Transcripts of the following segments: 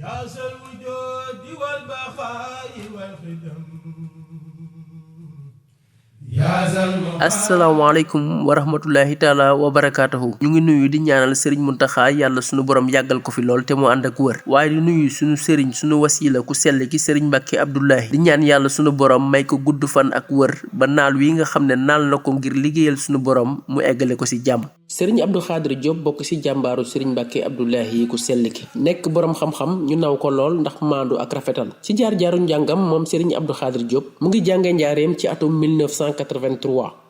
يا ذا الوجود والبقاء والخدم asalaamaaleykum wa rahmatullahi taala wa barakaatuhu ñu ngi nuyu di ñaanal sëriñ Muntaxa yàlla sunu borom yàggal ko fi lool te mu ànd ak wër waaye di nuyu sunu sëriñ sunu wasila ku sell ki sëriñ Mbàkke Abdullahi di ñaan yàlla sunu borom may ko gudd fan ak wër ba naal wi nga xam ne naal na ko ngir liggéeyal sunu borom mu eggale ko ci jàmm. sëriñ Abdou Khadre Diop bokk ci jàmbaaru sëriñ Mbàkke Abdullahi yi ku sell ki nekk borom xam-xam ñu naw ko lool ndax maandu ak rafetal ci jaar-jaaru njàngam moom sëriñ Abdou Khadre Diop mu ngi jànge njaareem ci atum 1983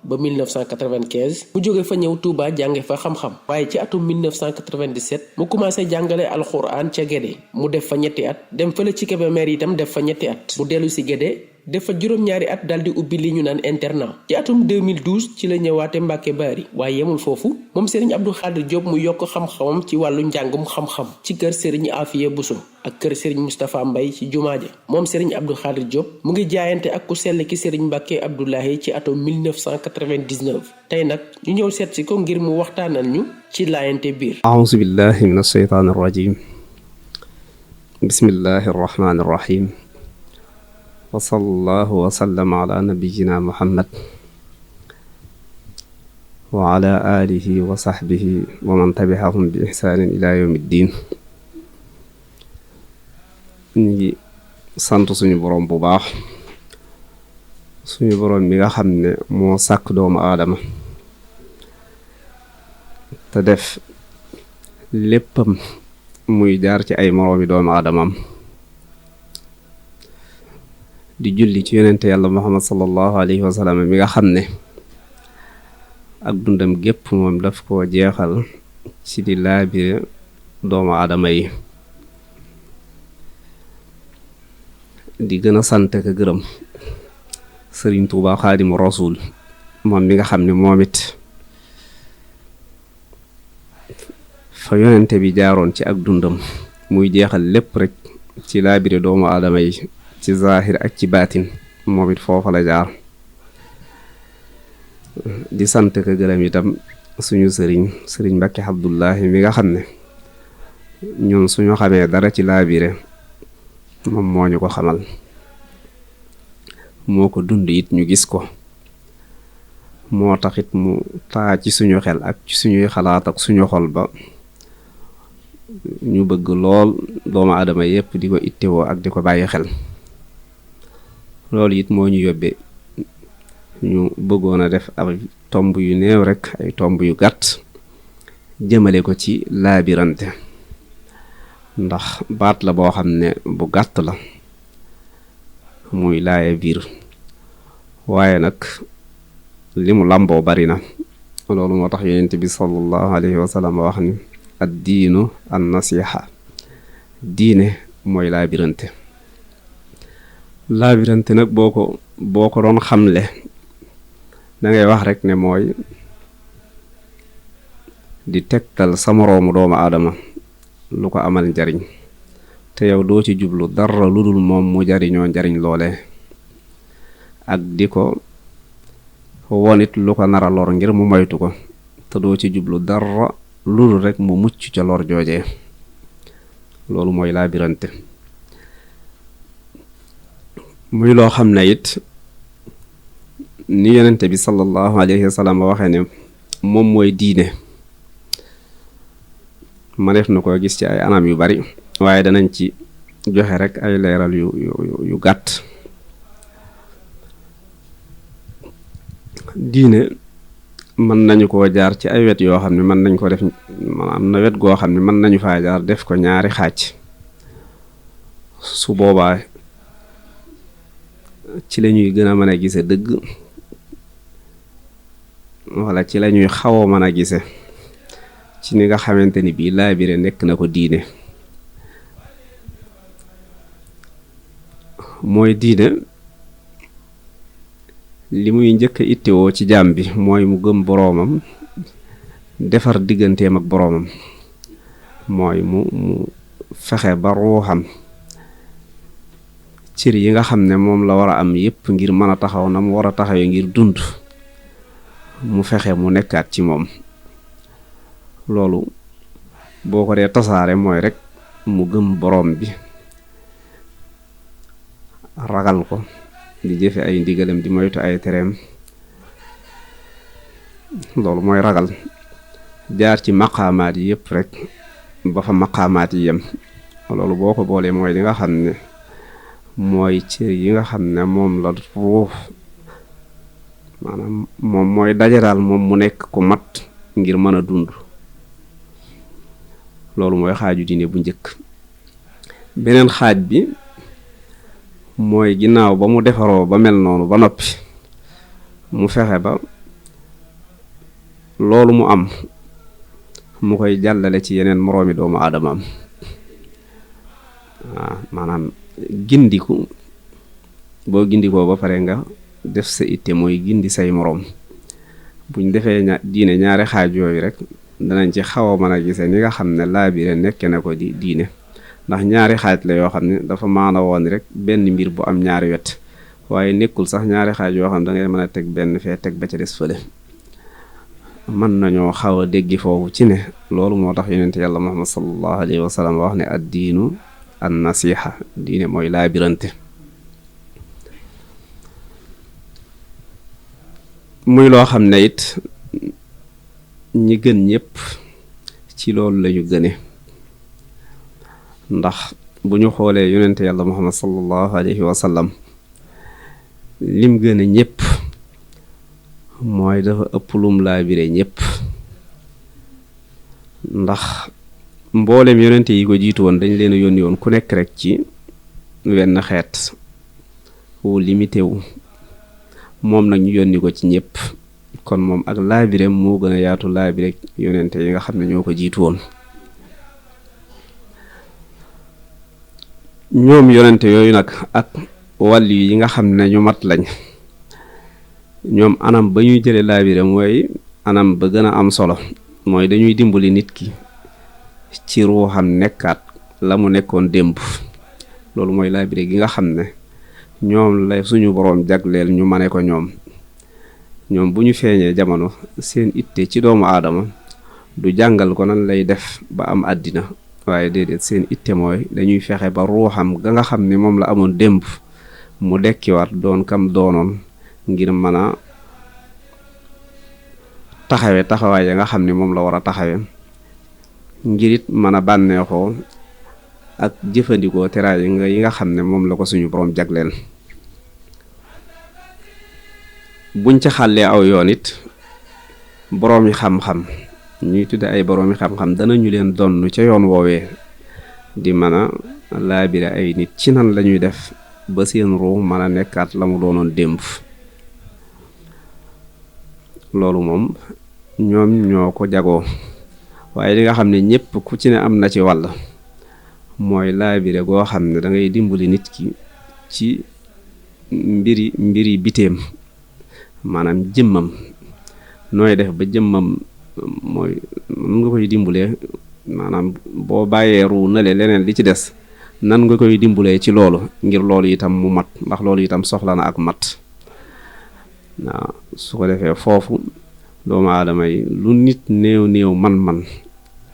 ba 1995 mu jóge fa ñëw Touba jànge fa xam-xam waaye ci atum 1997 mu commencé jàngale alxuraan ca Gédé mu def fa ñetti at dem fële ci Kébémer itam def fa ñetti at mu dellu si Gédé def fa juróom-ñaari at daldi ubbi li ñu naan internat ci atum 2012 ci la ñëwaate Mbàkke Baari waaye yemul foofu moom Serigne Abdou Khadre Diop mu yokk xam-xamam ci wàllu njàngum xam-xam ci kër Serigne Afiya Bousso ak kër Serigne Moustapha Mbaye ci jumaa ja moom Serigne Abdou Khadre Diop mu ngi jaayante ak ku sell ki Serigne Mbàkke Abdoulahi ci atum 1999 tey nag ñu ñëw seet si ko ngir mu waxtaanal ñu ci laayante biir. a'uuzu billahi min ash-shaytaani ar-rajiim bismillahi ar-rahmaani ar-rahiim wa sallallahu wa sallama ala nabiyyina muhammad wa ala alihi wa sahbihi wa man tabi'ahum bi ihsaanin ila yawmi ddin. ñu ngi sant suñu boroom bu baax suñu boroom mi nga xam ne moo sàkk doomu aadama te def léppam muy jaar ci ay moroomi doomu aadamam di julli ci yonente yàlla muhammad sallallahu alayhi wa sallam mi nga xam ne ak dundam gépp moom daf koo jeexal ci di laabire doomu aadama yi di gën a sant ak gërëm sëriñ Tuuba Xaadimu Rasuul moom mi nga xam ne moom it fa yonente bi jaaroon ci ak dundam muy jeexal lépp rek ci laabire doomu aadama yi ci zaahir ak ci baatin moom it foofa la jaar di sant ko gërëm itam suñu sëriñ Mbàkke Abdullahi mi nga xam ne ñun suñu xamee dara ci laabire moom moo ñu ko xamal moo ko dund it ñu gis ko moo taxit mu taa ci suñu xel ak ci suñuy xalaat ak suñu xol ba ñu bëgg lool doomu aadama yépp di ko ittewoo ak di ko bàyyi xel loolu it moo ñu yóbbee ñu bëggoon a def ay tomb yu néew rek ay tomb yu gàtt jëmale ko ci laabirante ndax baat la boo xam ne bu gàtt la muy laaya biir waaye nag li mu làmboo bari na loolu moo tax yonent bi sallallahu alayhi wa sallam wax ni ad diinu an nasiha diine mooy laabirante nag boo ko doon xamle dangay wax rek ne mooy di tegtal sa moroomu doomu aadama lu ko amal njariñ te yow doo ci jublu dara lu dul moom mu jariñoo njariñ loole ak di ko wonit lu ko nara lor ngir mu moytu ko te doo ci jublu dara lu dul rek mu mucc ca lor joojee loolu mooy laabirante muy loo xam ne it ni yonente bi sallallahu alayhi wa sallam waxee ne moom mooy diine ma def na ko gis ci ay anam yu bari waaye danañ ci joxe rek ay leeral yu gàtt diine mën nañu koo jaar ci ay wet yoo xam ne mën nañ ko def am na wet goo xam ne mën nañu faa jaar def ko ñaari xaaj su boobaa ci la ñuy gën a mën a gise dëgg wala ci la ñuy xaw a mën a gise ci ni nga xamante ni bii laabire nekk na ko diine mooy diine li muy njëkk a ittewoo ci jaam bi mooy mu gëm boroomam defar digganteem ak boroomam mooy mu fexe ba ruuxam cër yi nga xam ne moom la war a am yépp ngir mën a taxaw na mu war a taxawee ngir dund mu fexe mu nekkaat ci moom loolu boo ko dee tasaare mooy rek mu gëm boroom bi ragal ko di jëfe ay ndigalam di moytu ay tereem loolu mooy ragal jaar ci maqaamaat yi yëpp rek ba fa maqaamaat yi yem loolu boo ko boolee mooy li nga xam ne mooy cër yi nga xam ne moom la ruux maanaam moom mooy daje daal moom mu nekk ku mat ngir mën a dund loolu mooy xaaju diine bu njëkk beneen xaaj bi mooy ginnaaw ba mu defaroo ba mel noonu ba noppi mu fexe ba loolu mu am mu koy jàllale ci yeneen moroomi doomu aadamaam waaw maanaam gindiku boo gindikoo ba pare nga def sa itte mooy gindi say moroom buñ defee diine ñaari xaaj yooyu rek danañ ci xaw a mën a gise ni nga xam ne laabire nekke na ko di diine ndax ñaari xaaj la yoo xam ne dafa maana woon rek benn mbir bu am ñaari wet waaye nekkul sax ñaari xaaj yoo xam ne dangay mën a teg benn fee teg ba ca des fële mën nañoo xaw a déggi foofu ci ne loolu moo tax yonent yàlla Muhammad sallallahu alayhi wa sallam wax ne ad diinu an nasiha diine mooy laabirante muy loo xam ne it ñi gën ñëpp ci loolu lañu gëne ndax bu ñu xoolee yonent yàlla Muhammad sallallahu alayhi wa sallam lim gëne ñëpp mooy dafa ëpp lum laabire ñëpp ndax mboolem yonente yi ko jiitu woon dañ leen a yónni woon ku nekk rek ci wenn xeet wu limité wu moom nag ñu yónni ko ci ñëpp kon moom ak laabireem moo gën a yaatu laabire yonente yi nga xam ne ñoo ko jiitu woon ñoom yonente yooyu nag ak wàll yi nga xam ne ñu mat lañ ñoom anam ba ñuy jële laabire mooy anam ba gën a am solo mooy dañuy dimbali nit ki ci ruuxam nekkaat la mu nekkoon démb loolu mooy laabire gi nga xam ne ñoom la suñu boroom jagleel ñu mane ko ñoom bu ñu feeñee jamono seen itte ci doomu aadama du jàngal ko nan lay def ba am àddina waaye déedéet seen itte mooy dañuy fexe ba ruuxam ga nga xam ne moom la amoon démb mu dekkiwaat doon kam doonoon ngir mën a taxawe taxawaay ya nga xam ne moom la war a taxawe ngir it mën a bànneexoo ak jëfandikoo teraay yi nga xam ne moom la ko suñu boroom jagleel buñ ca xàllee aw yoon it boroomi xam-xam ñuy tudde ay boroomi xam-xam danañu leen donn ca yoon woowee di mën a laabire ay nit ci nan lañuy def ba seen ruu mën a nekkaat la mu doonoon démb loolu moom ñoom ñoo ko jagoo waaye li nga xam ne ñépp ku ci ne am na ci wàll mooy laabire goo xam ne da ngay dimbali nit ki ci mbiri biteem maanaam jëmmam nooy def ba jëmmam mooy nan nga koy dimbalee maanaam boo bàyyee ruu nale leneen li ci des nan nga koy dimbalee ci loolu ngir loolu itam mu mat ndax loolu itam soxla na ak mat waaw su ko defee foofu doomu aadama yi lu nit néew man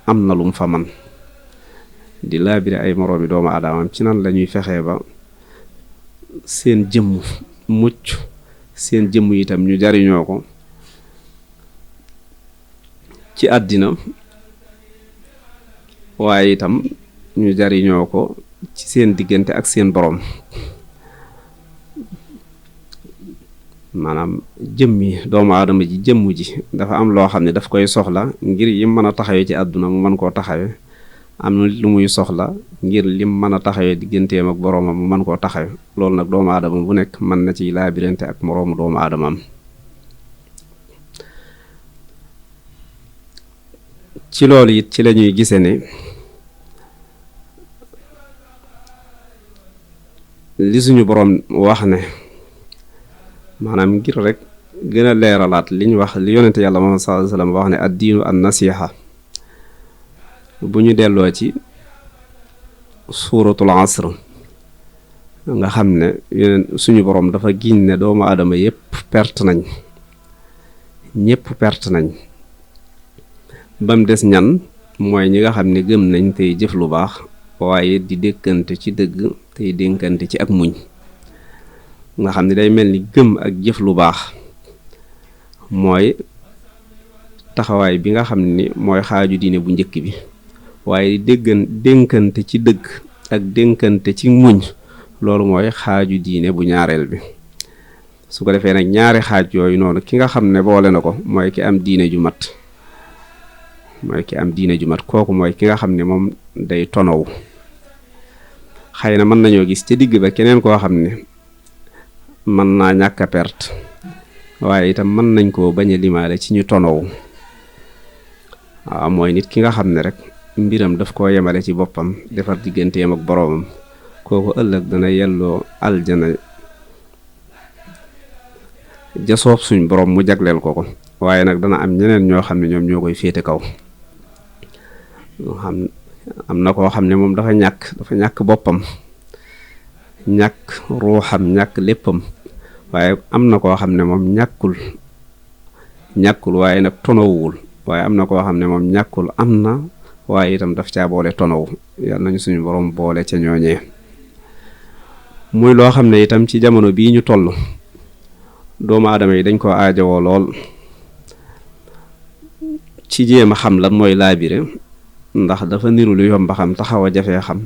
am na lum fa man di laabire ay moroomi doomu aadamam ci nan la ñuy fexee ba seen jëmm mucc seen jëmm itam ñu jariñoo ko ci àddina waaye itam ñu jariñoo ko ci seen diggante ak seen boroom maanaam jëmmi doomu aadama ji jëmm ji dafa am loo xam ne daf koy soxla ngir yim mën a taxawee ci àdduna mu mën koo taxawe am na lu muy soxla ngir lim mën a taxawee digganteem ak boroomam mu mën koo taxawe loolu nag doomu aadama bu nekk mën na ci laabirante ak moroomu doomu aadamaam ci loolu it ci lañuy gise ne li suñu boroom wax ne maanaam ngir rek gën a leeralaat liñ wax li yonente yàlla Muhammad sallallahu alayhi wasallam wax ne ad diinu an nasiha bu ñu delloo ci suuratul asr nga xam ne yeneen suñu boroom dafa giñ ne doomu aadama yépp perte nañ ñépp perte nañ bam des ñan mooy ñi nga xam ne gëm nañ tey jëf lu baax waaye di dénkante ci dëgg tey dénkante ci ak muñ nga xam ne day mel ni gëm ak jëf lu baax mooy taxawaay bi nga xam ni mooy xaaju diine bu njëkk bi waaye dénkante ci dëgg ak dénkante ci muñ loolu mooy xaaju diine bu ñaareel bi su ko defee nag ñaari xaaj yooyu noonu ki nga xam ne boole na ko mooy ki am diine ju mat kooku mooy ki nga xam ne moom day tonow xëy na mën nañoo gis ca digg ba keneen koo xam ne mën naa ñàkk a perte waaye itam mën nañ koo bañ a limaale ci ñu tonow waaw mooy nit ki nga xam ne rek mbiram daf koo yemale ci boppam defar digganteem ak boroomam kooku ëllëg dana yelloo aljana ja soob suñ borom mu jagleel ko waaye nag dana am ñeneen ñoo xam ne ñoom ñoo koy féete kaw am na koo xam ne moom dafa ñàkk boppam ñàkk ruuxam ñàkk léppam waaye am na koo xam ne moom ñàkkul waaye nag tonowul waaye am na koo xam ne moom ñàkkul am na waaye itam daf caa boole tonow yàlla nañu suñu borom boole ca ñooñee muy loo xam ne itam ci jamono bii ñu toll doomu aadama yi dañ ko aajowoo lool ci jéem a xam lan mooy laabire ndax dafa niru lu yomb xam taxaw a jafee xam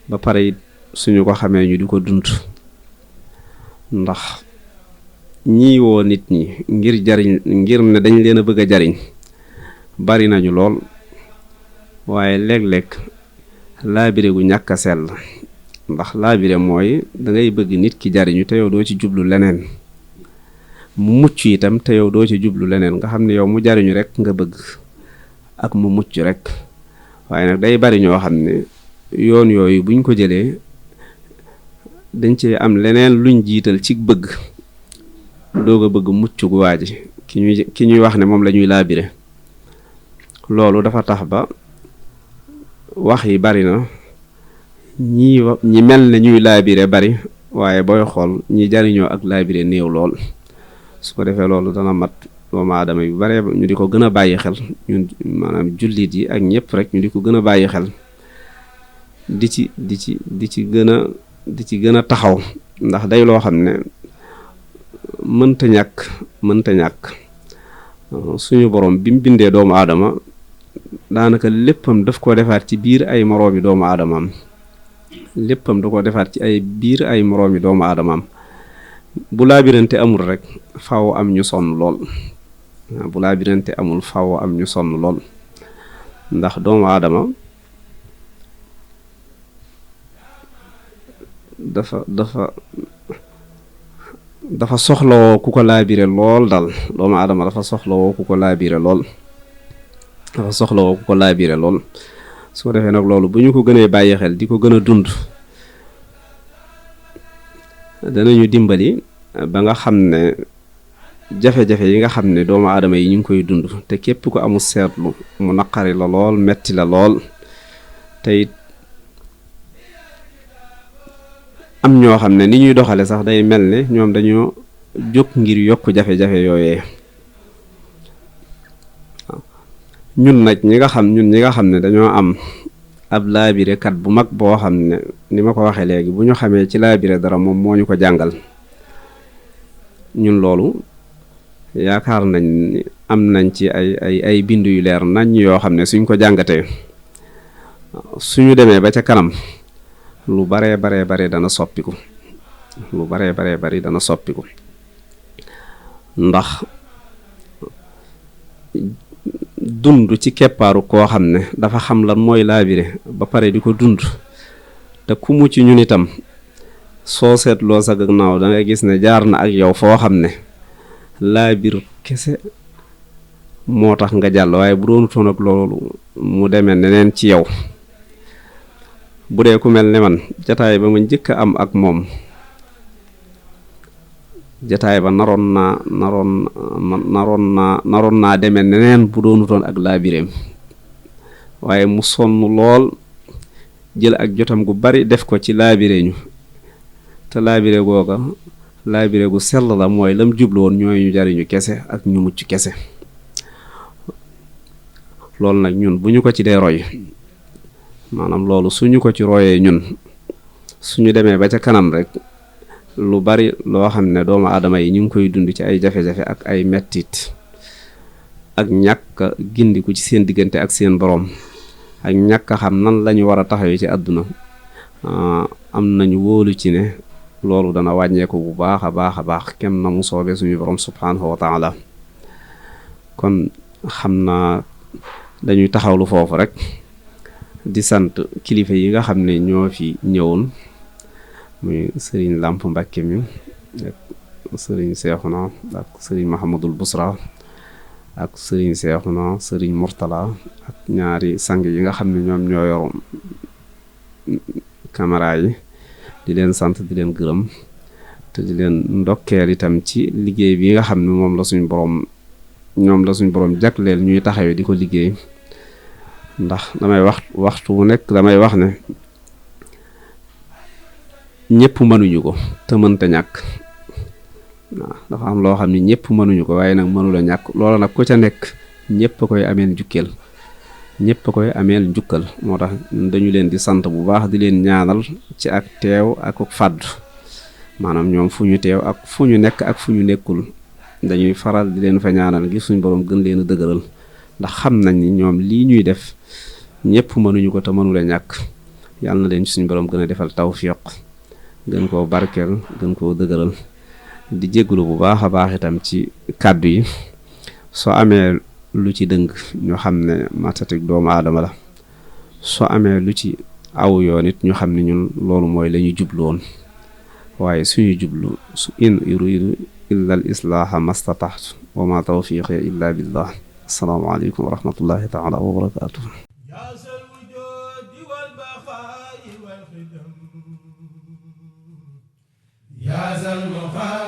ba pare it suñu ko xamee ñu di ko dund ndax ñii woo nit ñi ngir ne dañ leen a bëgg a jariñ bari nañu lool waaye léeg-léeg laabire gu ñàkk a sell ndax laabire mooy dangay bëgg nit ki jariñu te yow doo ci jublu leneen mu mucc itam te yow doo ci jublu leneen nga xam ne yow mu jariñu rek nga bëgg ak mu mucc rek waaye nag day bari ñoo xam ne yoon yooyu buñ ko jëlee dañ ci am leneen luñ jiital ci bëgg doog a bëgg mucc gu waa ji ki ñuy wax ne moom la ñuy laabire loolu dafa tax ba wax yi bari na ñi mel ne ñuy laabire bari waaye booy xool ñi jariñoo ak laabire néew lool su ko defee loolu dana mat doomu aadama yu bare ñu di ko gën a bàyyi xel ñun maanaam jullit yi ak ñëpp rek ñu di ko gën a bàyyi xel di ci gën a taxaw ndax day loo xam ne mënta ñàkk suñu borom bi mu bindee doomu aadama daanaka léppam daf ko defaat ci biir ay moroomi doomu aadamaam léppam da ko defaat ci ay biir ay moroomi doomu aadamaam bu laabirante amul rek faaw am ñu sonn lool bu laabirante amul faaw am ñu sonn lool ndax doomu aadama dafa soxlawoo ku ko laabire lool dal doomu aadama dafa soxlawoo ku ko laabire lool su ko defee nag loolu bu ñu ko gënee bàyyi xel di ko gën a dund danañu dimbali ba nga xam ne jafe-jafe yi nga xam ne doomu aadama yi ñu ngi koy dund te képp ko amul seetlu mu naqari la lool metti la lool te it am ñoo xam ne ni ñuy doxale sax day mel ne ñoom dañoo jóg ngir yokk jafe-jafe yooyee ñun ñi nga xam ne dañoo am ab laabire kat bu mag boo xam ne ni ma ko waxee léegi bu ñu xamee ci laabire dara moom moo ñu ko jàngal ñun loolu yaakaar nañ ni am nañ ci ay bind yu leer nañ yoo xam ne suñ ko jàngatee suñu demee ba ca kanam lu baree bare dana soppiku ndax dund ci keppaaru koo xam ne dafa xam lan mooy laabire ba pare di ko dund te ku mu ci ñun itam soo seetloo sa gannaaw da ngay gis ne jaar na ak yow foo xam ne laabir kese moo tax nga jàll waaye bu doonu toon ak loolu mu demee neneen ci yow bu dee ku mel ne man jataay ba ma njëkk a am ak moom jataay ba naroon naa demee neneen bu doonu toon ak laabireem waaye mu sonn lool jël ak jotam gu bari def ko ci laabire ñu te laabire googa laabire gu sell la mooy lam jublu woon ñooy ñu jariñu kese ak ñu mucc kese loolu nag ñun bu ñu ko ci dee roy maanaam loolu suñu ko ci royee ñun suñu demee ba ca kanam rek lu bari loo xam ne doomu aadama yi ñu ngi koy dund ci ay jafe-jafe ak ay mettit ak ñàkk gindiku ci seen diggante ak seen boroom ak ñàkk a xam nan lañu war a taxawee ci àdduna am nañu wóolu ci ne loolu dana wàññeeku bu baax a baax a baax kem na mu soobee suñu borom subhaanahu wa taala kon xam naa dañuy taxawlu foofu rek di sant kilifa yi nga xam ne ñoo fi ñëwoon muy sëriñ Làmp Mbàkke mi ak sëriñ Seexuna ak sëriñ Mahamadul Busra ak sëriñ Seexuna sëriñ Murtala ak ñaari sang yi nga xam ne ñoom ñoo yor caméra yi di leen sant di leen gërëm te di leen ndokkeel itam ci liggéey bi nga xam ne ñoom la suñ borom jagleel ñuy taxawee di ko liggéey ndax damay waxtu wu nekk damay wax ne ñëpp mënuñu ko te mënta ñàkk waaw dafa am loo xam ne ñëpp mënuñu ko waaye nag mënula ñàkk loola nag ku ca nekk ñëpp a koy ameel njukkeel ñëpp a koy ameel njukkal moo tax dañu leen di sant bu baax di leen ñaanal ci ak teew ak fàddu maanaam ñoom fu ñu teew ak fu ñu nekk ak fu ñu nekkul dañuy faral di leen fa ñaanal ngir suñ borom gën leen a dëgëral ndax xam nañ ni ñoom lii ñuy def ñëpp mënuñu ko te mënula ñàkk yàlla na leen ci suñ borom gën a defal tawfiq gën koo barkeel gën koo dëgëral di jégalu bu baax a baax itam ci kàddu yi soo amee lu ci dëng ñu xam ne matatik doomu aadama la soo amee lu ci aw yoon it ñu xam ne ñun loolu mooy la ñu jublu woon waaye suñu jublu su in uridu illa al islaaha mastataxtu wa ma tawfiqi illa billah assalaamu aleykum wa rahmatullahi taala wa barakatuh يا ذا المخالف